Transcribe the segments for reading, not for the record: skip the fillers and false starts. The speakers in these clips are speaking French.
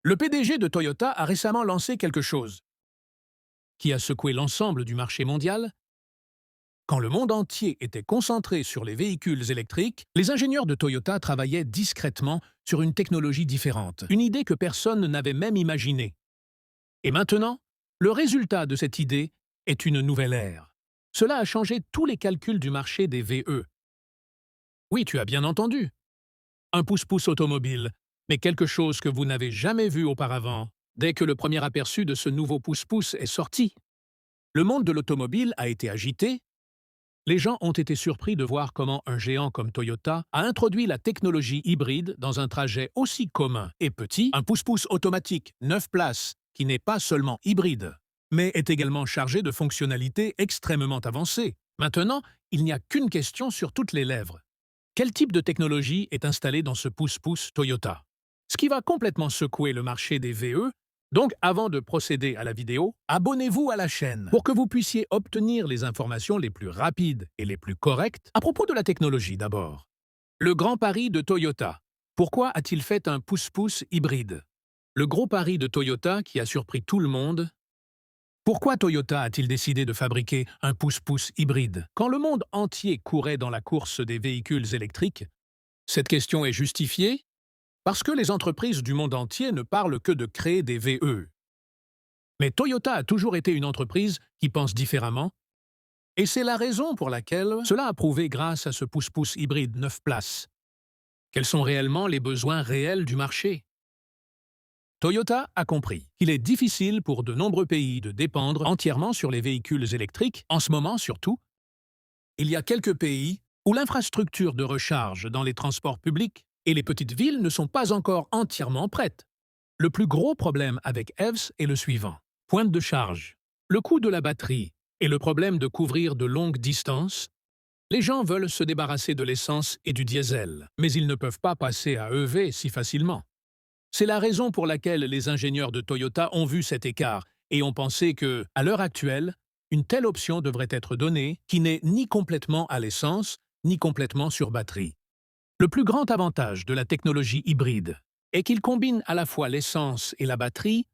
Le PDG de Toyota a récemment lancé quelque chose qui a secoué l'ensemble du marché mondial. Quand le monde entier était concentré sur les véhicules électriques, les ingénieurs de Toyota travaillaient discrètement sur une technologie différente, une idée que personne n'avait même imaginée. Et maintenant, le résultat de cette idée est une nouvelle ère. Cela a changé tous les calculs du marché des VE. Oui, tu as bien entendu. Un pouce-pouce automobile, mais quelque chose que vous n'avez jamais vu auparavant. Dès que le premier aperçu de ce nouveau pouce-pouce est sorti, le monde de l'automobile a été agité. Les gens ont été surpris de voir comment un géant comme Toyota a introduit la technologie hybride dans un trajet aussi commun et petit, un pouce-pouce automatique 9 places qui n'est pas seulement hybride, mais est également chargé de fonctionnalités extrêmement avancées. Maintenant, il n'y a qu'une question sur toutes les lèvres. Quel type de technologie est installée dans ce pouce-pouce Toyota? Ce qui va complètement secouer le marché des VE. Donc, avant de procéder à la vidéo, abonnez-vous à la chaîne pour que vous puissiez obtenir les informations les plus rapides et les plus correctes à propos de la technologie d'abord. Le grand pari de Toyota. Pourquoi a-t-il fait un pouce-pouce hybride? Le gros pari de Toyota qui a surpris tout le monde. Pourquoi Toyota a-t-il décidé de fabriquer un pouce-pouce hybride quand le monde entier courait dans la course des véhicules électriques? Cette question est justifiée parce que les entreprises du monde entier ne parlent que de créer des VE. Mais Toyota a toujours été une entreprise qui pense différemment, et c'est la raison pour laquelle cela a prouvé grâce à ce pouce-pouce hybride 9 places. Quels sont réellement les besoins réels du marché? Toyota a compris qu'il est difficile pour de nombreux pays de dépendre entièrement sur les véhicules électriques, en ce moment surtout. Il y a quelques pays où l'infrastructure de recharge dans les transports publics et les petites villes ne sont pas encore entièrement prêtes. Le plus gros problème avec EVs est le suivant. Pointe de charge, le coût de la batterie et le problème de couvrir de longues distances. Les gens veulent se débarrasser de l'essence et du diesel, mais ils ne peuvent pas passer à EV si facilement. C'est la raison pour laquelle les ingénieurs de Toyota ont vu cet écart et ont pensé que, à l'heure actuelle, une telle option devrait être donnée qui n'est ni complètement à l'essence, ni complètement sur batterie. Le plus grand avantage de la technologie hybride est qu'il combine à la fois l'essence et la batterie.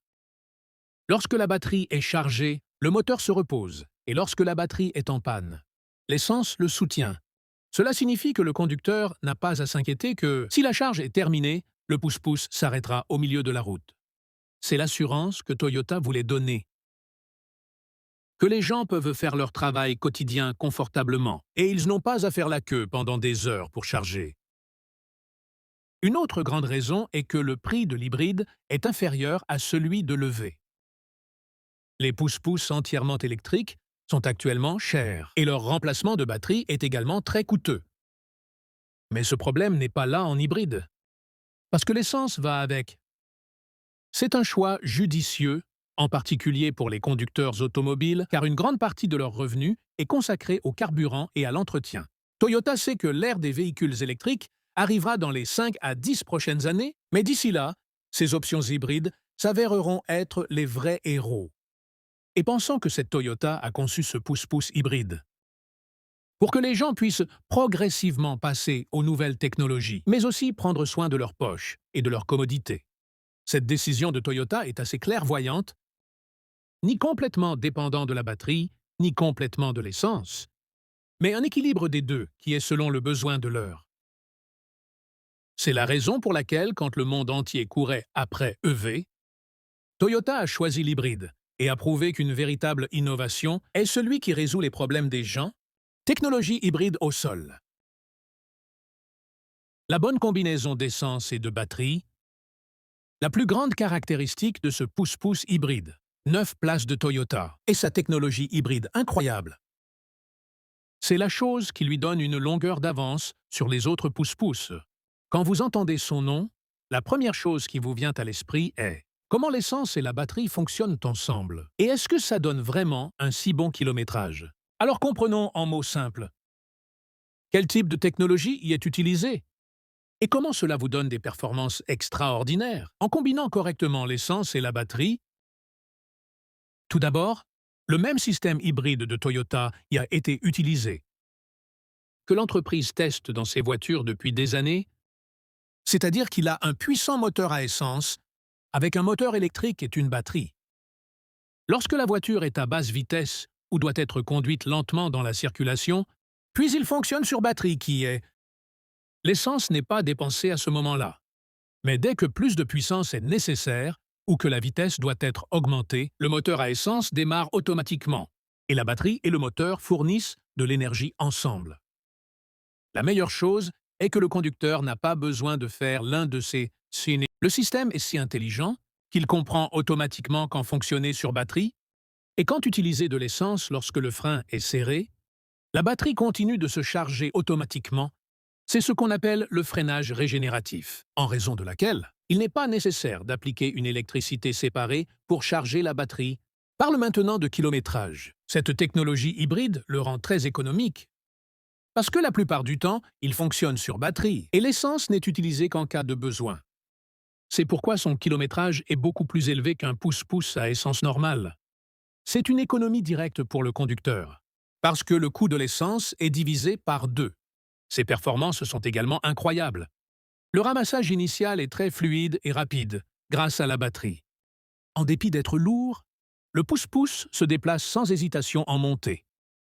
Lorsque la batterie est chargée, le moteur se repose, et lorsque la batterie est en panne, l'essence le soutient. Cela signifie que le conducteur n'a pas à s'inquiéter que, si la charge est terminée, le pouce-pouce s'arrêtera au milieu de la route. C'est l'assurance que Toyota voulait donner. Que les gens peuvent faire leur travail quotidien confortablement, et ils n'ont pas à faire la queue pendant des heures pour charger. Une autre grande raison est que le prix de l'hybride est inférieur à celui de l'EV. Les pouce-pouces entièrement électriques sont actuellement chers, et leur remplacement de batterie est également très coûteux. Mais ce problème n'est pas là en hybride, parce que l'essence va avec. C'est un choix judicieux, en particulier pour les conducteurs automobiles, car une grande partie de leurs revenus est consacrée au carburant et à l'entretien. Toyota sait que l'ère des véhicules électriques arrivera dans les 5 à 10 prochaines années, mais d'ici là, ces options hybrides s'avéreront être les vrais héros. Et pensons que cette Toyota a conçu ce pouce-pouce hybride pour que les gens puissent progressivement passer aux nouvelles technologies, mais aussi prendre soin de leur poche et de leur commodité. Cette décision de Toyota est assez clairvoyante, ni complètement dépendant de la batterie, ni complètement de l'essence, mais un équilibre des deux qui est selon le besoin de l'heure. C'est la raison pour laquelle, quand le monde entier courait après EV, Toyota a choisi l'hybride et a prouvé qu'une véritable innovation est celui qui résout les problèmes des gens. Technologie hybride au sol. La bonne combinaison d'essence et de batterie. La plus grande caractéristique de ce pouce-pouce hybride, 9 places de Toyota, et sa technologie hybride incroyable. C'est la chose qui lui donne une longueur d'avance sur les autres pouce-pouces. Quand vous entendez son nom, la première chose qui vous vient à l'esprit est comment l'essence et la batterie fonctionnent ensemble, et est-ce que ça donne vraiment un si bon kilométrage? Alors comprenons en mots simples. Quel type de technologie y est utilisé? Et comment cela vous donne des performances extraordinaires en combinant correctement l'essence et la batterie? Tout d'abord, le même système hybride de Toyota y a été utilisé, que l'entreprise teste dans ses voitures depuis des années, c'est-à-dire qu'il a un puissant moteur à essence avec un moteur électrique et une batterie. Lorsque la voiture est à basse vitesse ou doit être conduite lentement dans la circulation, puis il fonctionne sur batterie qui est... L'essence n'est pas dépensée à ce moment-là. Mais dès que plus de puissance est nécessaire ou que la vitesse doit être augmentée, le moteur à essence démarre automatiquement et la batterie et le moteur fournissent de l'énergie ensemble. La meilleure chose est que le conducteur n'a pas besoin de faire l'un de ces signes. Le système est si intelligent qu'il comprend automatiquement quand fonctionner sur batterie et quand utiliser de l'essence lorsque le frein est serré, la batterie continue de se charger automatiquement. C'est ce qu'on appelle le freinage régénératif, en raison de laquelle il n'est pas nécessaire d'appliquer une électricité séparée pour charger la batterie. Parle maintenant de kilométrage. Cette technologie hybride le rend très économique, parce que la plupart du temps, il fonctionne sur batterie et l'essence n'est utilisée qu'en cas de besoin. C'est pourquoi son kilométrage est beaucoup plus élevé qu'un pouce-pouce à essence normale. C'est une économie directe pour le conducteur, parce que le coût de l'essence est divisé par 2. Ses performances sont également incroyables. Le ramassage initial est très fluide et rapide, grâce à la batterie. En dépit d'être lourd, le pouce-pouce se déplace sans hésitation en montée,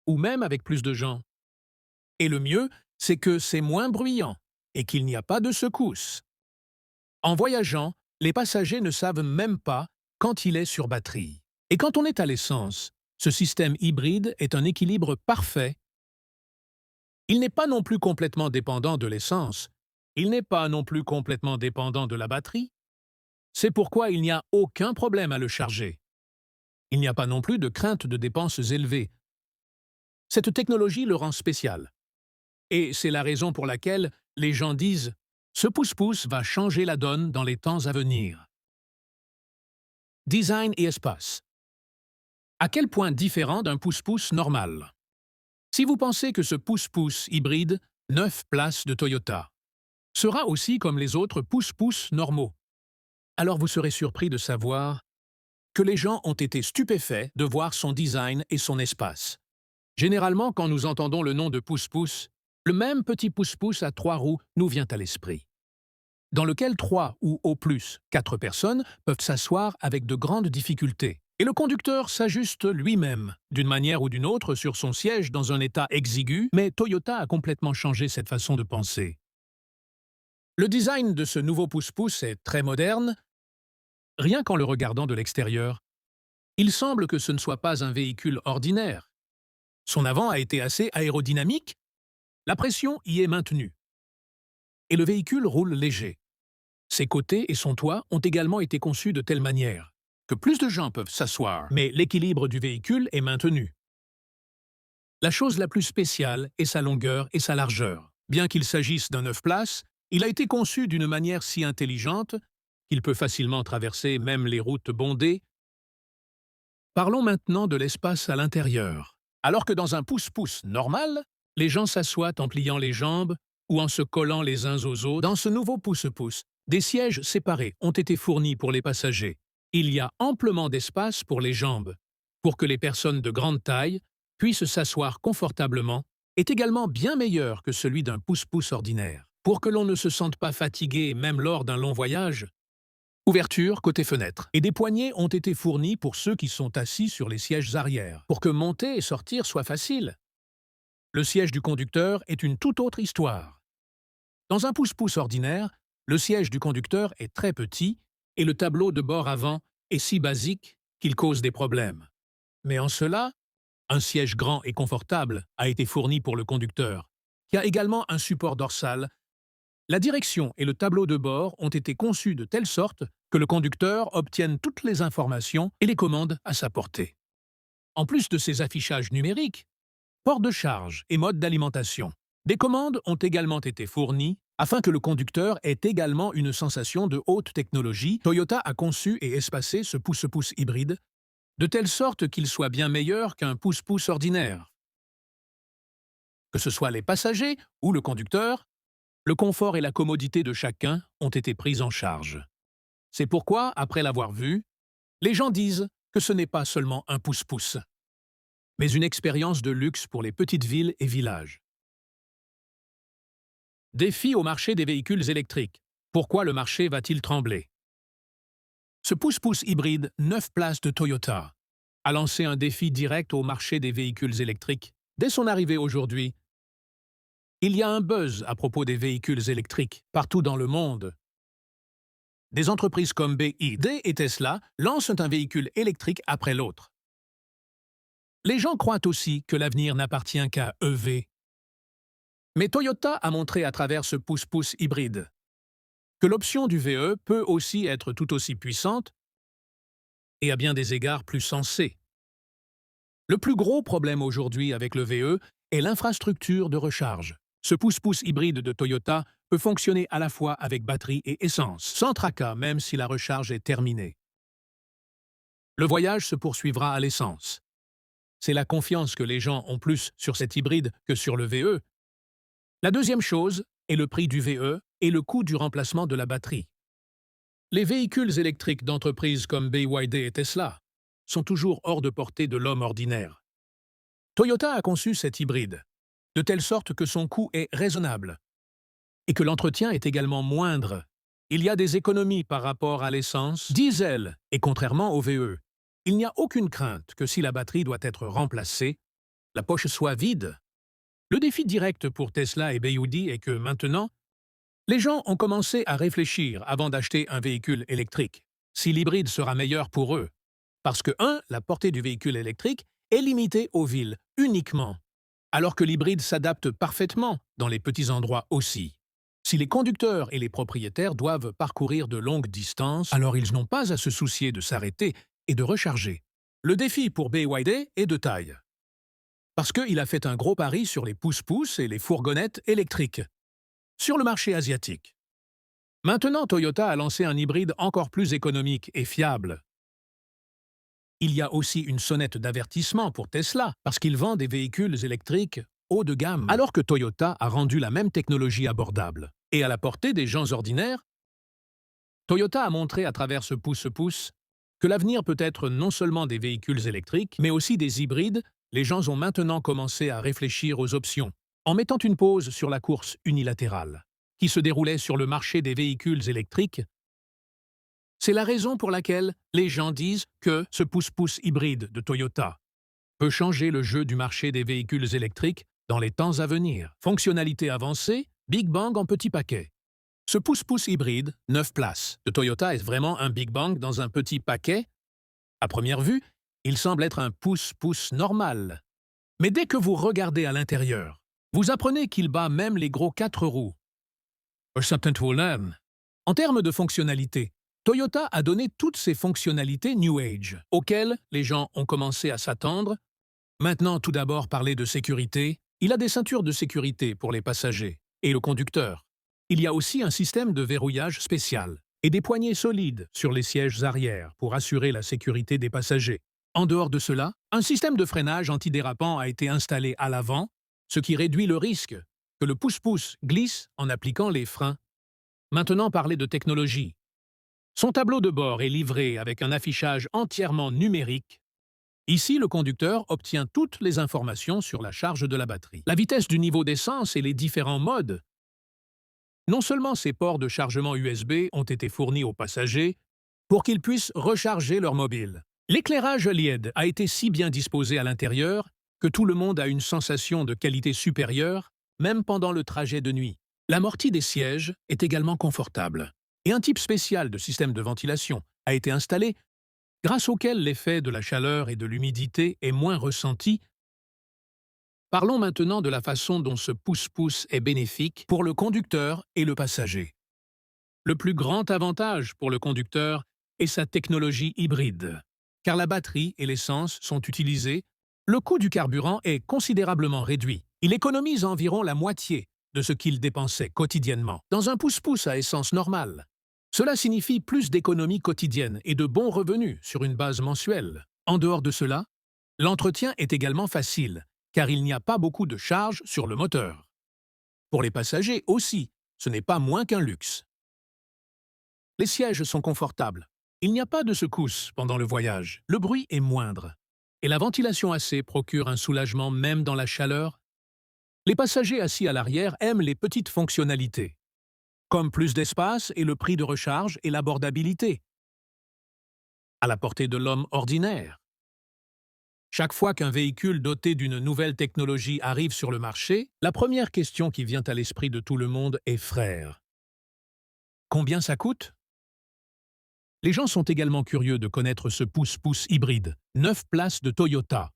ou même avec plus de gens. Et le mieux, c'est que c'est moins bruyant et qu'il n'y a pas de secousses. En voyageant, les passagers ne savent même pas quand il est sur batterie. Et quand on est à l'essence, ce système hybride est un équilibre parfait. Il n'est pas non plus complètement dépendant de l'essence. Il n'est pas non plus complètement dépendant de la batterie. C'est pourquoi il n'y a aucun problème à le charger. Il n'y a pas non plus de crainte de dépenses élevées. Cette technologie le rend spécial. Et c'est la raison pour laquelle les gens disent « Ce pouce-pouce va changer la donne dans les temps à venir ». Design et espace. À quel point différent d'un pouce-pouce normal? Si vous pensez que ce pouce-pouce hybride, 9 places de Toyota, sera aussi comme les autres pouce-pouce normaux, alors vous serez surpris de savoir que les gens ont été stupéfaits de voir son design et son espace. Généralement, quand nous entendons le nom de pouce-pouce, le même petit pouce-pouce à 3 roues nous vient à l'esprit, dans lequel 3 ou au plus 4 personnes peuvent s'asseoir avec de grandes difficultés. Et le conducteur s'ajuste lui-même, d'une manière ou d'une autre, sur son siège dans un état exigu, mais Toyota a complètement changé cette façon de penser. Le design de ce nouveau pouce-pouce est très moderne. Rien qu'en le regardant de l'extérieur, il semble que ce ne soit pas un véhicule ordinaire. Son avant a été assez aérodynamique, la pression y est maintenue. Et le véhicule roule léger. Ses côtés et son toit ont également été conçus de telle manière que plus de gens peuvent s'asseoir, mais l'équilibre du véhicule est maintenu. La chose la plus spéciale est sa longueur et sa largeur. Bien qu'il s'agisse d'un 9 places, il a été conçu d'une manière si intelligente qu'il peut facilement traverser même les routes bondées. Parlons maintenant de l'espace à l'intérieur. Alors que dans un pouce-pouce normal, les gens s'assoient en pliant les jambes ou en se collant les uns aux autres, dans ce nouveau pouce-pouce, des sièges séparés ont été fournis pour les passagers. Il y a amplement d'espace pour les jambes, pour que les personnes de grande taille puissent s'asseoir confortablement, est également bien meilleur que celui d'un pouce-pouce ordinaire. Pour que l'on ne se sente pas fatigué même lors d'un long voyage, ouverture côté fenêtre. Et des poignées ont été fournies pour ceux qui sont assis sur les sièges arrière, pour que monter et sortir soit facile. Le siège du conducteur est une toute autre histoire. Dans un pouce-pouce ordinaire, le siège du conducteur est très petit et le tableau de bord avant est si basique qu'il cause des problèmes. Mais en cela, un siège grand et confortable a été fourni pour le conducteur, qui a également un support dorsal. La direction et le tableau de bord ont été conçus de telle sorte que le conducteur obtienne toutes les informations et les commandes à sa portée. En plus de ces affichages numériques, port de charge et mode d'alimentation, des commandes ont également été fournies afin que le conducteur ait également une sensation de haute technologie. Toyota a conçu et espacé ce pouce-pouce hybride de telle sorte qu'il soit bien meilleur qu'un pouce-pouce ordinaire. Que ce soit les passagers ou le conducteur, le confort et la commodité de chacun ont été pris en charge. C'est pourquoi, après l'avoir vu, les gens disent que ce n'est pas seulement un pouce-pouce, mais une expérience de luxe pour les petites villes et villages. Défi au marché des véhicules électriques. Pourquoi le marché va-t-il trembler? Ce pousse-pousse hybride 9 places de Toyota a lancé un défi direct au marché des véhicules électriques. Dès son arrivée aujourd'hui, il y a un buzz à propos des véhicules électriques partout dans le monde. Des entreprises comme BYD et Tesla lancent un véhicule électrique après l'autre. Les gens croient aussi que l'avenir n'appartient qu'à EV. Mais Toyota a montré à travers ce pousse-pousse hybride que l'option du VE peut aussi être tout aussi puissante et à bien des égards plus sensée. Le plus gros problème aujourd'hui avec le VE est l'infrastructure de recharge. Ce pousse-pousse hybride de Toyota peut fonctionner à la fois avec batterie et essence, sans tracas même si la recharge est terminée. Le voyage se poursuivra à l'essence. C'est la confiance que les gens ont plus sur cet hybride que sur le VE. La deuxième chose est le prix du VE et le coût du remplacement de la batterie. Les véhicules électriques d'entreprises comme BYD et Tesla sont toujours hors de portée de l'homme ordinaire. Toyota a conçu cet hybride de telle sorte que son coût est raisonnable et que l'entretien est également moindre. Il y a des économies par rapport à l'essence diesel et contrairement au VE, il n'y a aucune crainte que si la batterie doit être remplacée, la poche soit vide. Le défi direct pour Tesla et BYD est que maintenant, les gens ont commencé à réfléchir avant d'acheter un véhicule électrique, si l'hybride sera meilleur pour eux. Parce que, 1. La portée du véhicule électrique est limitée aux villes uniquement, alors que l'hybride s'adapte parfaitement dans les petits endroits aussi. Si les conducteurs et les propriétaires doivent parcourir de longues distances, alors ils n'ont pas à se soucier de s'arrêter et de recharger. Le défi pour BYD est de taille, parce qu'il a fait un gros pari sur les pousse-pousse et les fourgonnettes électriques sur le marché asiatique. Maintenant, Toyota a lancé un hybride encore plus économique et fiable. Il y a aussi une sonnette d'avertissement pour Tesla, parce qu'il vend des véhicules électriques haut de gamme, alors que Toyota a rendu la même technologie abordable. Et à la portée des gens ordinaires, Toyota a montré à travers ce pousse-pousse que l'avenir peut être non seulement des véhicules électriques, mais aussi des hybrides. Les gens ont maintenant commencé à réfléchir aux options, en mettant une pause sur la course unilatérale, qui se déroulait sur le marché des véhicules électriques. C'est la raison pour laquelle les gens disent que ce pousse-pousse hybride de Toyota peut changer le jeu du marché des véhicules électriques dans les temps à venir. Fonctionnalité avancée, Big Bang en petits paquets. Ce pousse-pousse hybride, 9 places, de Toyota est vraiment un Big Bang dans un petit paquet. À première vue, il semble être un pousse-pousse normal. Mais dès que vous regardez à l'intérieur, vous apprenez qu'il bat même les gros 4 roues. En termes de fonctionnalité, Toyota a donné toutes ces fonctionnalités New Age, auxquelles les gens ont commencé à s'attendre. Maintenant, tout d'abord, parler de sécurité. Il a des ceintures de sécurité pour les passagers et le conducteur. Il y a aussi un système de verrouillage spécial et des poignées solides sur les sièges arrière pour assurer la sécurité des passagers. En dehors de cela, un système de freinage antidérapant a été installé à l'avant, ce qui réduit le risque que le pousse-pousse glisse en appliquant les freins. Maintenant, parler de technologie. Son tableau de bord est livré avec un affichage entièrement numérique. Ici, le conducteur obtient toutes les informations sur la charge de la batterie, la vitesse du niveau d'essence et les différents modes. Non seulement ces ports de chargement USB ont été fournis aux passagers pour qu'ils puissent recharger leur mobile. L'éclairage LED a été si bien disposé à l'intérieur que tout le monde a une sensation de qualité supérieure, même pendant le trajet de nuit. L'amorti des sièges est également confortable. Et un type spécial de système de ventilation a été installé, grâce auquel l'effet de la chaleur et de l'humidité est moins ressenti. Parlons maintenant de la façon dont ce pousse-pousse est bénéfique pour le conducteur et le passager. Le plus grand avantage pour le conducteur est sa technologie hybride. Car la batterie et l'essence sont utilisées, le coût du carburant est considérablement réduit. Il économise environ la moitié de ce qu'il dépensait quotidiennement dans un pousse-pousse à essence normale. Cela signifie plus d'économies quotidiennes et de bons revenus sur une base mensuelle. En dehors de cela, l'entretien est également facile, car il n'y a pas beaucoup de charge sur le moteur. Pour les passagers aussi, ce n'est pas moins qu'un luxe. Les sièges sont confortables. Il n'y a pas de secousses pendant le voyage. Le bruit est moindre. Et la ventilation AC procure un soulagement même dans la chaleur. Les passagers assis à l'arrière aiment les petites fonctionnalités, comme plus d'espace et le prix de recharge et l'abordabilité. à la portée de l'homme ordinaire. Chaque fois qu'un véhicule doté d'une nouvelle technologie arrive sur le marché, la première question qui vient à l'esprit de tout le monde est frère. Combien ça coûte? Les gens sont également curieux de connaître ce pousse-pousse hybride, 9 places de Toyota.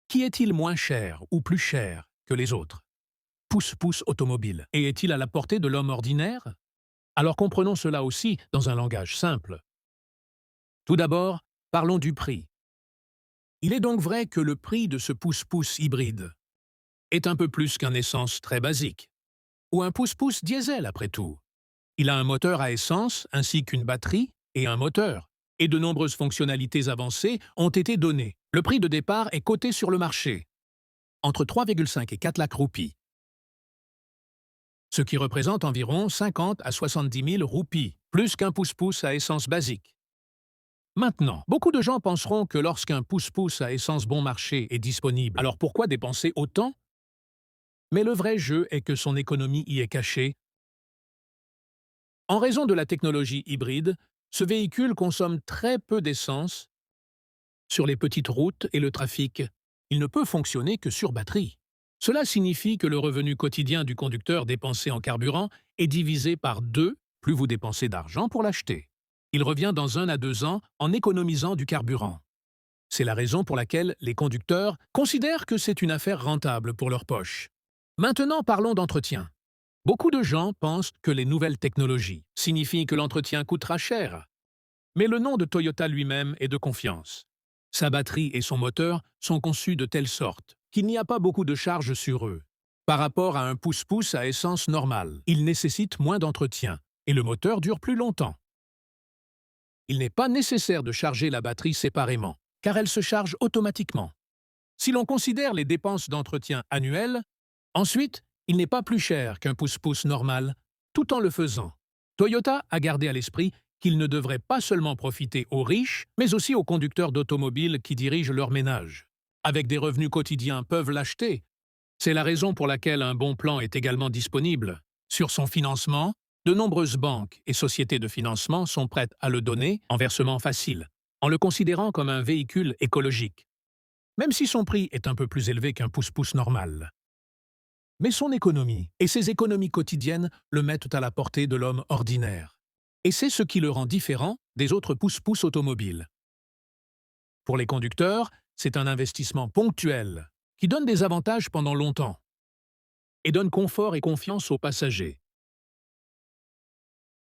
Qui est-il moins cher ou plus cher que les autres? Pousse-pousse automobile. Et est-il à la portée de l'homme ordinaire? Alors comprenons cela aussi dans un langage simple. Tout d'abord, parlons du prix. Il est donc vrai que le prix de ce pousse-pousse hybride est un peu plus qu'un essence très basique, ou un pousse-pousse diesel après tout. Il a un moteur à essence ainsi qu'une batterie et un moteur, et de nombreuses fonctionnalités avancées ont été données. Le prix de départ est coté sur le marché, entre 3,5 et 4 lacs roupies, ce qui représente environ 50 à 70 000 roupies, plus qu'un pousse-pousse à essence basique. Maintenant, beaucoup de gens penseront que lorsqu'un pousse-pousse à essence bon marché est disponible, alors pourquoi dépenser autant? Mais le vrai jeu est que son économie y est cachée. En raison de la technologie hybride, ce véhicule consomme très peu d'essence sur les petites routes et le trafic. Il ne peut fonctionner que sur batterie. Cela signifie que le revenu quotidien du conducteur dépensé en carburant est divisé par 2 plus vous dépensez d'argent pour l'acheter. Il revient dans 1 à 2 ans en économisant du carburant. C'est la raison pour laquelle les conducteurs considèrent que c'est une affaire rentable pour leur poche. Maintenant, parlons d'entretien. Beaucoup de gens pensent que les nouvelles technologies signifient que l'entretien coûtera cher. Mais le nom de Toyota lui-même est de confiance. Sa batterie et son moteur sont conçus de telle sorte qu'il n'y a pas beaucoup de charge sur eux. Par rapport à un pousse-pousse à essence normale, il nécessite moins d'entretien et le moteur dure plus longtemps. Il n'est pas nécessaire de charger la batterie séparément, car elle se charge automatiquement. Si l'on considère les dépenses d'entretien annuelles, ensuite, il n'est pas plus cher qu'un pousse-pousse normal, tout en le faisant. Toyota a gardé à l'esprit qu'il ne devrait pas seulement profiter aux riches, mais aussi aux conducteurs d'automobiles qui dirigent leur ménage. Avec des revenus quotidiens peuvent l'acheter. C'est la raison pour laquelle un bon plan est également disponible. Sur son financement, de nombreuses banques et sociétés de financement sont prêtes à le donner en versement facile, en le considérant comme un véhicule écologique, même si son prix est un peu plus élevé qu'un pousse-pousse normal. Mais son économie et ses économies quotidiennes le mettent à la portée de l'homme ordinaire. Et c'est ce qui le rend différent des autres pousse-pousse automobiles. Pour les conducteurs, c'est un investissement ponctuel qui donne des avantages pendant longtemps et donne confort et confiance aux passagers.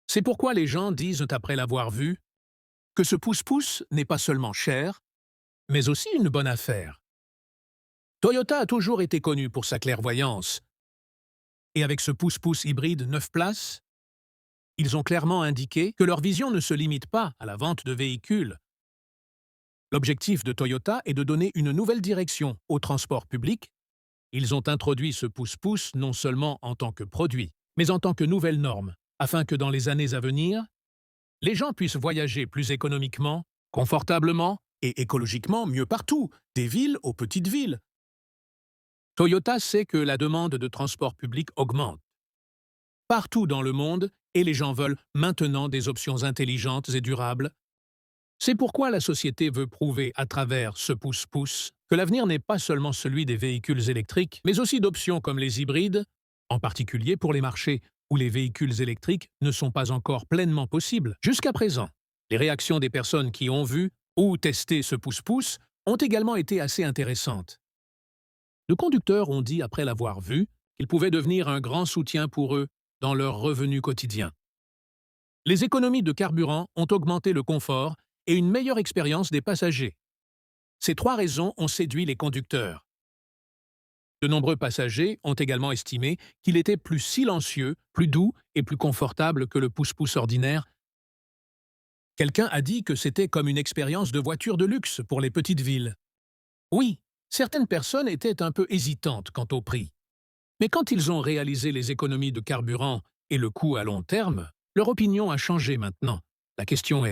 C'est pourquoi les gens disent, après l'avoir vu, que ce pousse-pousse n'est pas seulement cher, mais aussi une bonne affaire. Toyota a toujours été connu pour sa clairvoyance. Et avec ce pousse-pousse hybride 9 places, ils ont clairement indiqué que leur vision ne se limite pas à la vente de véhicules. L'objectif de Toyota est de donner une nouvelle direction au transport public. Ils ont introduit ce pousse-pousse non seulement en tant que produit, mais en tant que nouvelle norme, afin que dans les années à venir, les gens puissent voyager plus économiquement, confortablement et écologiquement mieux partout, des villes aux petites villes. Toyota sait que la demande de transport public augmente partout dans le monde et les gens veulent maintenant des options intelligentes et durables. C'est pourquoi la société veut prouver à travers ce pousse-pousse que l'avenir n'est pas seulement celui des véhicules électriques, mais aussi d'options comme les hybrides, en particulier pour les marchés où les véhicules électriques ne sont pas encore pleinement possibles. Jusqu'à présent, les réactions des personnes qui ont vu ou testé ce pousse-pousse ont également été assez intéressantes. De conducteurs ont dit après l'avoir vu qu'il pouvait devenir un grand soutien pour eux dans leur revenu quotidien. Les économies de carburant ont augmenté le confort et une meilleure expérience des passagers. Ces 3 raisons ont séduit les conducteurs. De nombreux passagers ont également estimé qu'il était plus silencieux, plus doux et plus confortable que le pousse-pousse ordinaire. Quelqu'un a dit que c'était comme une expérience de voiture de luxe pour les petites villes. Oui, certaines personnes étaient un peu hésitantes quant au prix. Mais quand ils ont réalisé les économies de carburant et le coût à long terme, leur opinion a changé maintenant. La question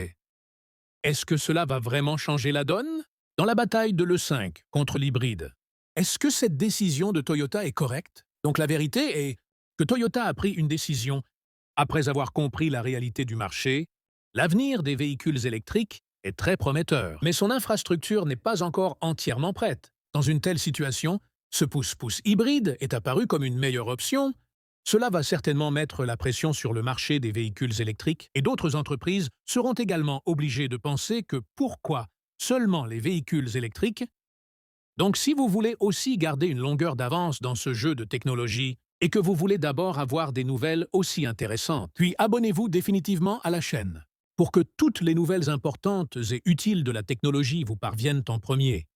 est-ce que cela va vraiment changer la donne? Dans la bataille de l'E5 contre l'hybride, est-ce que cette décision de Toyota est correcte? Donc la vérité est que Toyota a pris une décision après avoir compris la réalité du marché, l'avenir des véhicules électriques est très prometteur, mais son infrastructure n'est pas encore entièrement prête. Dans une telle situation, ce pouce-pouce hybride est apparu comme une meilleure option. Cela va certainement mettre la pression sur le marché des véhicules électriques et d'autres entreprises seront également obligées de penser que pourquoi seulement les véhicules électriques? Donc si vous voulez aussi garder une longueur d'avance dans ce jeu de technologie et que vous voulez d'abord avoir des nouvelles aussi intéressantes, puis abonnez-vous définitivement à la chaîne pour que toutes les nouvelles importantes et utiles de la technologie vous parviennent en premier.